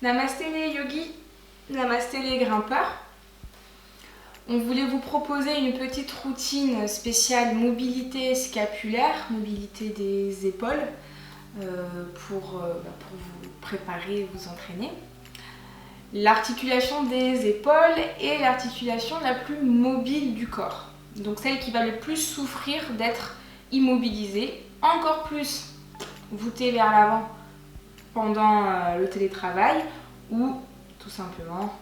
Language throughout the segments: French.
Namasté les yogis, namasté les grimpeurs. On voulait vous proposer une petite routine spéciale mobilité scapulaire, mobilité des épaules, pour vous préparer et vous entraîner. L'articulation des épaules est l'articulation la plus mobile du corps, donc celle qui va le plus souffrir d'être immobilisée, encore plus voûtée vers l'avant pendant le télétravail ou tout simplement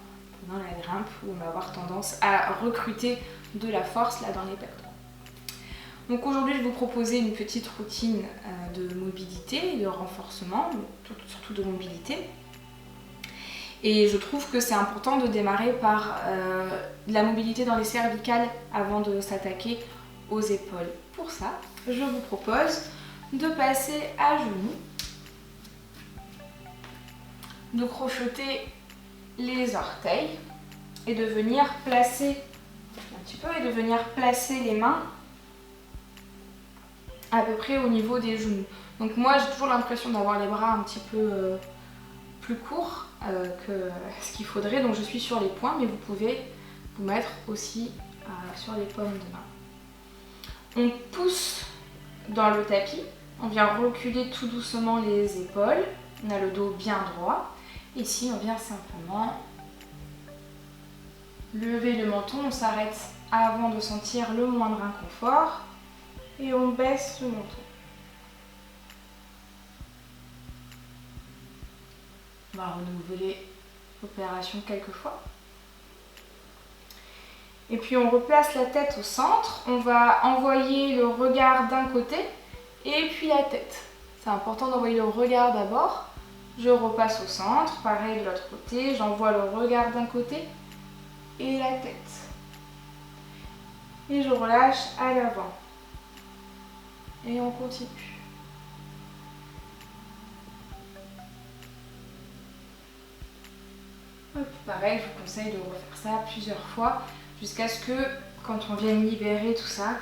pendant la grimpe où on va avoir tendance à recruter de la force là dans les pectoraux. Donc aujourd'hui je vais vous proposer une petite routine de mobilité, de renforcement, surtout de mobilité. Et je trouve que c'est important de démarrer par de la mobilité dans les cervicales avant de s'attaquer aux épaules. Pour ça, je vous propose de passer à genoux, de crocheter les orteils et de venir placer les mains à peu près au niveau des genoux. Donc moi j'ai toujours l'impression d'avoir les bras un petit peu plus courts que ce qu'il faudrait, donc je suis sur les poings, mais vous pouvez vous mettre aussi sur les paumes de main. On pousse dans le tapis, on vient reculer tout doucement les épaules, on a le dos bien droit. Ici, on vient simplement lever le menton, on s'arrête avant de sentir le moindre inconfort et on baisse le menton. On va renouveler l'opération quelques fois. Et puis on replace la tête au centre, on va envoyer le regard d'un côté et puis la tête. C'est important d'envoyer le regard d'abord. Je repasse au centre, pareil de l'autre côté, j'envoie le regard d'un côté et la tête. Et je relâche à l'avant. Et on continue. Pareil, je vous conseille de refaire ça plusieurs fois jusqu'à ce que, quand on vienne libérer tout ça,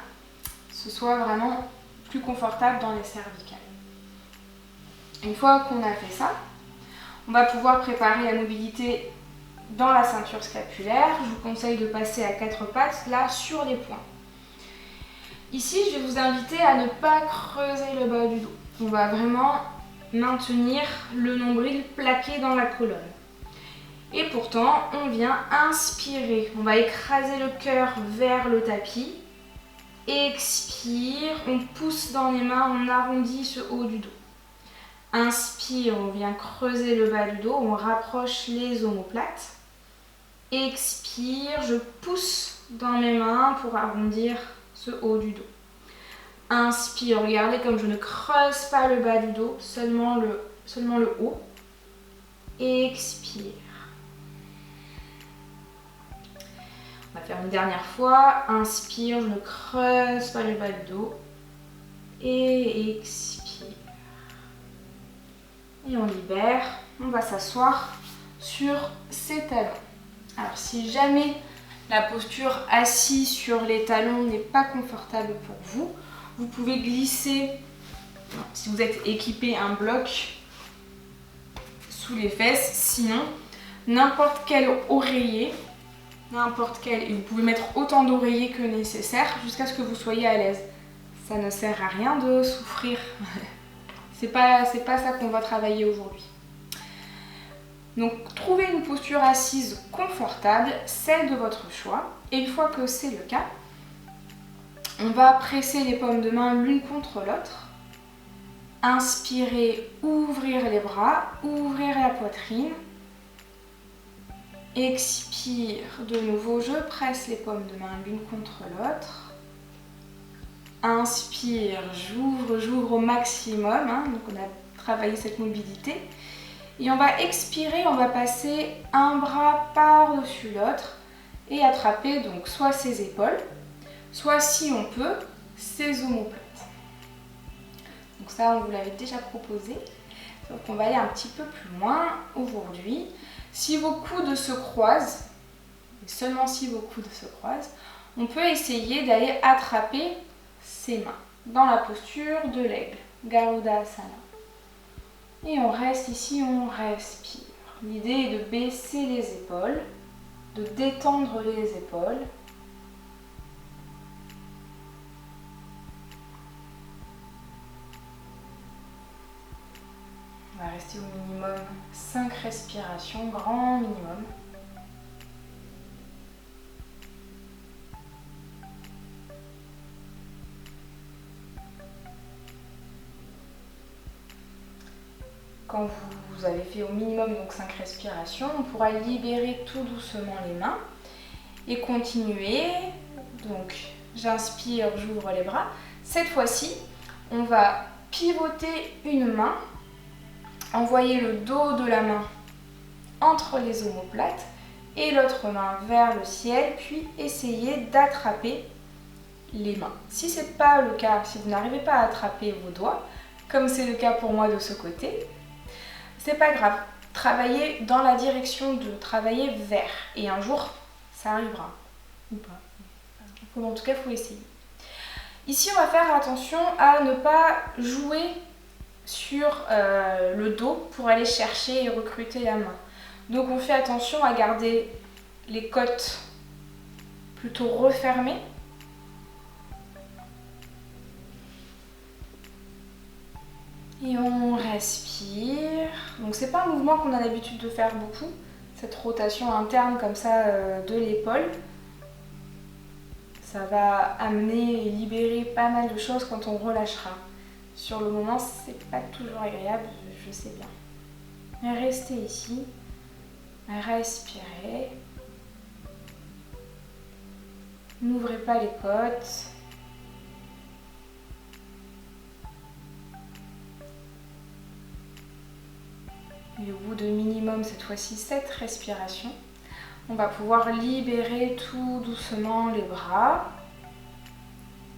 ce soit vraiment plus confortable dans les cervicales. Une fois qu'on a fait ça, on va pouvoir préparer la mobilité dans la ceinture scapulaire. Je vous conseille de passer à quatre pattes, là, sur les poings. Ici, je vais vous inviter à ne pas creuser le bas du dos. On va vraiment maintenir le nombril plaqué dans la colonne. Et pourtant, on vient inspirer. On va écraser le cœur vers le tapis. Expire, on pousse dans les mains, on arrondit ce haut du dos. Inspire, on vient creuser le bas du dos, on rapproche les omoplates. Expire, je pousse dans mes mains pour arrondir ce haut du dos. Inspire, regardez comme je ne creuse pas le bas du dos, seulement le haut. Expire. On va faire une dernière fois. Inspire, je ne creuse pas le bas du dos. Et expire. Et on libère. On va s'asseoir sur ses talons. Alors si jamais la posture assise sur les talons n'est pas confortable pour vous, vous pouvez glisser, si vous êtes équipé, un bloc sous les fesses. Sinon, n'importe quel oreiller, et vous pouvez mettre autant d'oreillers que nécessaire jusqu'à ce que vous soyez à l'aise. Ça ne sert à rien de souffrir. C'est pas ça qu'on va travailler aujourd'hui. Donc trouvez une posture assise confortable, celle de votre choix. Et une fois que c'est le cas, on va presser les paumes de main l'une contre l'autre. Inspirez, ouvrir les bras, ouvrir la poitrine. Expire de nouveau, je presse les paumes de main l'une contre l'autre. Inspire, j'ouvre au maximum. Donc on a travaillé cette mobilité. Et on va expirer, on va passer un bras par-dessus l'autre et attraper donc soit ses épaules, soit si on peut, ses omoplates. Donc ça, on vous l'avait déjà proposé. Donc on va aller un petit peu plus loin aujourd'hui. Si vos coudes se croisent, et seulement si vos coudes se croisent, on peut essayer d'aller attraper ses mains dans la posture de l'aigle, Garudasana. Et on reste ici, on respire. L'idée est de baisser les épaules, de détendre les épaules. On va rester au minimum 5 respirations, grand minimum. Quand vous avez fait au minimum donc 5 respirations, on pourra libérer tout doucement les mains et continuer. Donc j'inspire, j'ouvre les bras. Cette fois-ci, on va pivoter une main, envoyer le dos de la main entre les omoplates et l'autre main vers le ciel, puis essayer d'attraper les mains. Si ce n'est pas le cas, si vous n'arrivez pas à attraper vos doigts, comme c'est le cas pour moi de ce côté, c'est pas grave. Travaillez dans la direction de travailler vers. Et un jour, ça arrivera. Ou pas. En tout cas, il faut essayer. Ici, on va faire attention à ne pas jouer sur le dos pour aller chercher et recruter la main. Donc, on fait attention à garder les côtes plutôt refermées. Et on respire. Donc c'est pas un mouvement qu'on a l'habitude de faire beaucoup, cette rotation interne comme ça de l'épaule. Ça va amener et libérer pas mal de choses quand on relâchera. Sur le moment, c'est pas toujours agréable, je sais bien. Restez ici, respirez. N'ouvrez pas les côtes. Et au bout de minimum, cette fois-ci, 7 respirations, on va pouvoir libérer tout doucement les bras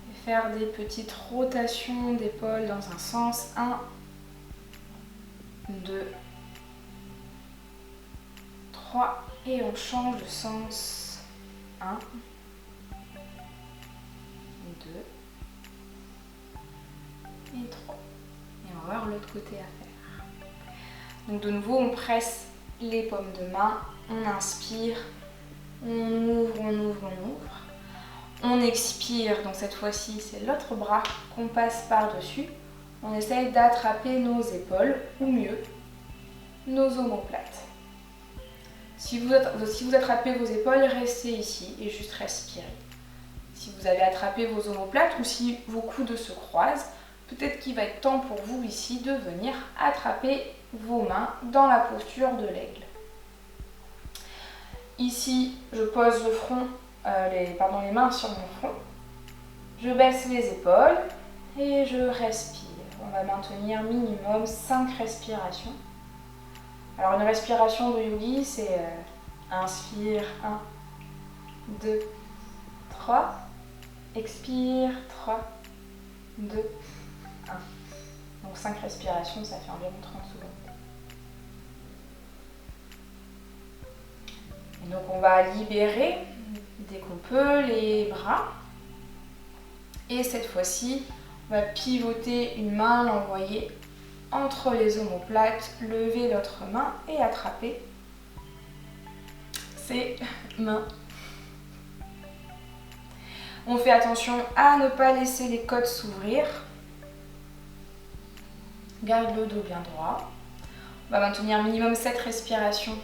et faire des petites rotations d'épaules dans un sens. 1, 2, 3 et on change de sens. 1, 2 et 3. Et on va voir l'autre côté à faire. Donc de nouveau, on presse les paumes de main, on inspire, on ouvre, on ouvre, on ouvre. On expire, donc cette fois-ci, c'est l'autre bras qu'on passe par-dessus. On essaye d'attraper nos épaules, ou mieux, nos omoplates. Si vous attrapez vos épaules, restez ici et juste respirez. Si vous avez attrapé vos omoplates ou si vos coudes se croisent, peut-être qu'il va être temps pour vous ici de venir attraper vos mains dans la posture de l'aigle. Ici, je pose le front, les mains sur mon front. Je baisse les épaules et je respire. On va maintenir minimum 5 respirations. Alors une respiration de yogi, c'est inspire 1, 2, 3, expire 3, 2, 1. Donc 5 respirations, ça fait environ 30 secondes. Et donc on va libérer, dès qu'on peut, les bras. Et cette fois-ci, on va pivoter une main, l'envoyer entre les omoplates, lever l'autre main et attraper ses mains. On fait attention à ne pas laisser les côtes s'ouvrir. Garde le dos bien droit. On va maintenir minimum 7 respirations.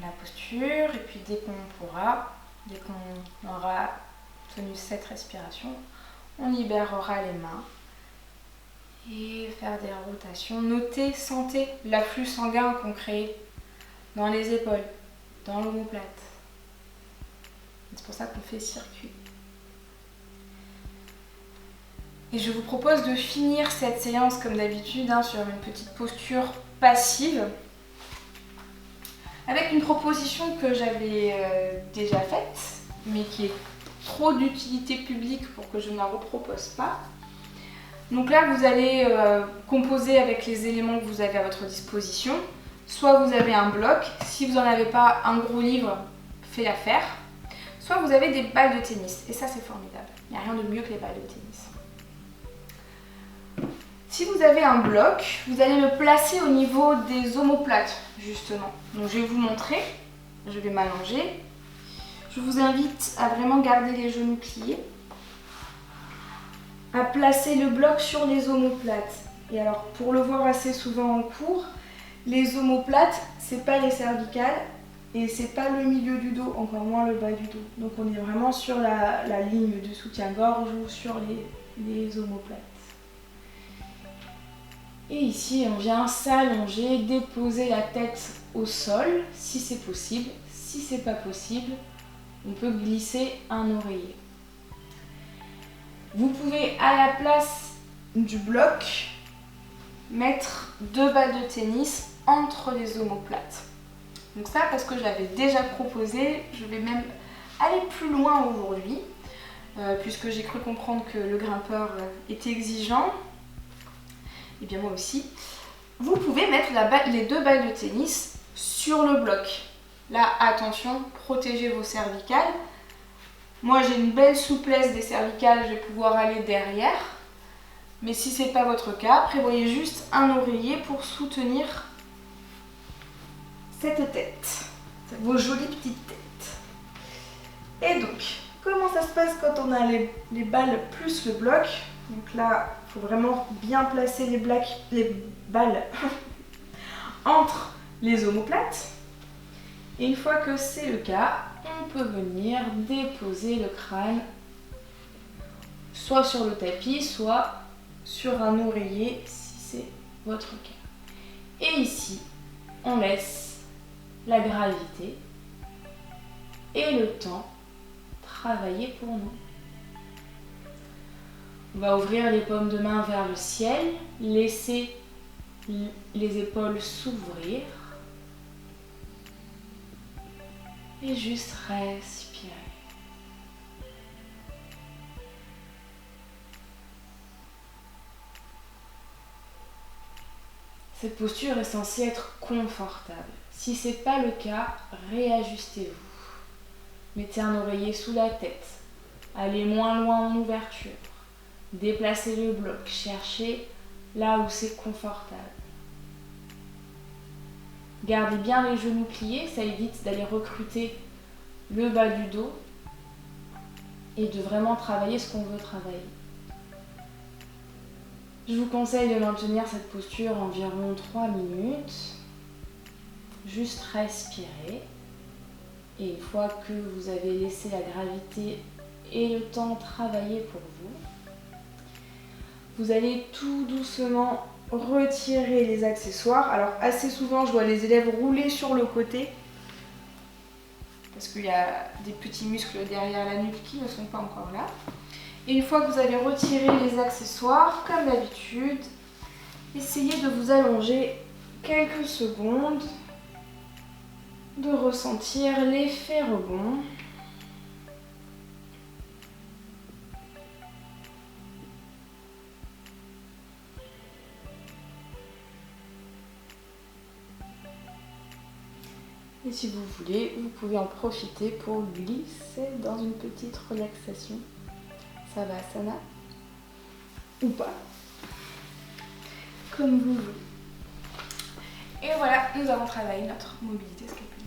La posture, et puis dès qu'on pourra, dès qu'on aura tenu 7 respirations, on libérera les mains et faire des rotations. Notez, sentez l'afflux sanguin qu'on crée dans les épaules, dans l'omoplate. C'est pour ça qu'on fait circuit. Et je vous propose de finir cette séance comme d'habitude sur une petite posture passive avec une proposition que j'avais déjà faite mais qui est trop d'utilité publique pour que je ne la repropose pas. Donc là vous allez composer avec les éléments que vous avez à votre disposition. Soit vous avez un bloc, si vous n'en avez pas un gros livre, faites l'affaire. Soit vous avez des balles de tennis et ça c'est formidable. Il n'y a rien de mieux que les balles de tennis. Si vous avez un bloc, vous allez le placer au niveau des omoplates, justement. Donc je vais vous montrer. Je vais m'allonger. Je vous invite à vraiment garder les genoux pliés. À placer le bloc sur les omoplates. Et alors, pour le voir assez souvent en cours, les omoplates, c'est pas les cervicales et c'est pas le milieu du dos, encore moins le bas du dos. Donc on est vraiment sur la ligne du soutien-gorge ou sur les omoplates. Et ici, on vient s'allonger, déposer la tête au sol, si c'est possible. Si c'est pas possible, on peut glisser un oreiller. Vous pouvez, à la place du bloc, mettre 2 balles de tennis entre les omoplates. Donc ça, parce que je l'avais déjà proposé, je vais même aller plus loin aujourd'hui, puisque j'ai cru comprendre que le grimpeur était exigeant. Et bien moi aussi. Vous pouvez mettre les 2 balles de tennis sur le bloc. Là, attention, protégez vos cervicales. Moi, j'ai une belle souplesse des cervicales, je vais pouvoir aller derrière. Mais si ce n'est pas votre cas, prévoyez juste un oreiller pour soutenir cette tête, vos jolies petites têtes. Et donc, comment ça se passe quand on a les balles plus le bloc? Donc là, il faut vraiment bien placer les balles entre les omoplates. Et une fois que c'est le cas, on peut venir déposer le crâne soit sur le tapis, soit sur un oreiller si c'est votre cas. Et ici, on laisse la gravité et le temps travailler pour nous. On va ouvrir les paumes de main vers le ciel, laisser les épaules s'ouvrir et juste respirer. Cette posture est censée être confortable. Si ce n'est pas le cas, réajustez-vous. Mettez un oreiller sous la tête. Allez moins loin en ouverture. Déplacez le bloc. Cherchez là où c'est confortable. Gardez bien les genoux pliés, ça évite d'aller recruter le bas du dos et de vraiment travailler ce qu'on veut travailler. Je vous conseille de maintenir cette posture environ 3 minutes. Juste respirer. Et une fois que vous avez laissé la gravité et le temps travailler pour vous, vous allez tout doucement retirer les accessoires. Alors assez souvent, je vois les élèves rouler sur le côté parce qu'il y a des petits muscles derrière la nuque qui ne sont pas encore là. Et une fois que vous avez retiré les accessoires, comme d'habitude, essayez de vous allonger quelques secondes, de ressentir l'effet rebond. Et si vous voulez, vous pouvez en profiter pour glisser dans une petite relaxation. Savasana ou pas, comme vous voulez. Et voilà, nous avons travaillé notre mobilité scapulaire.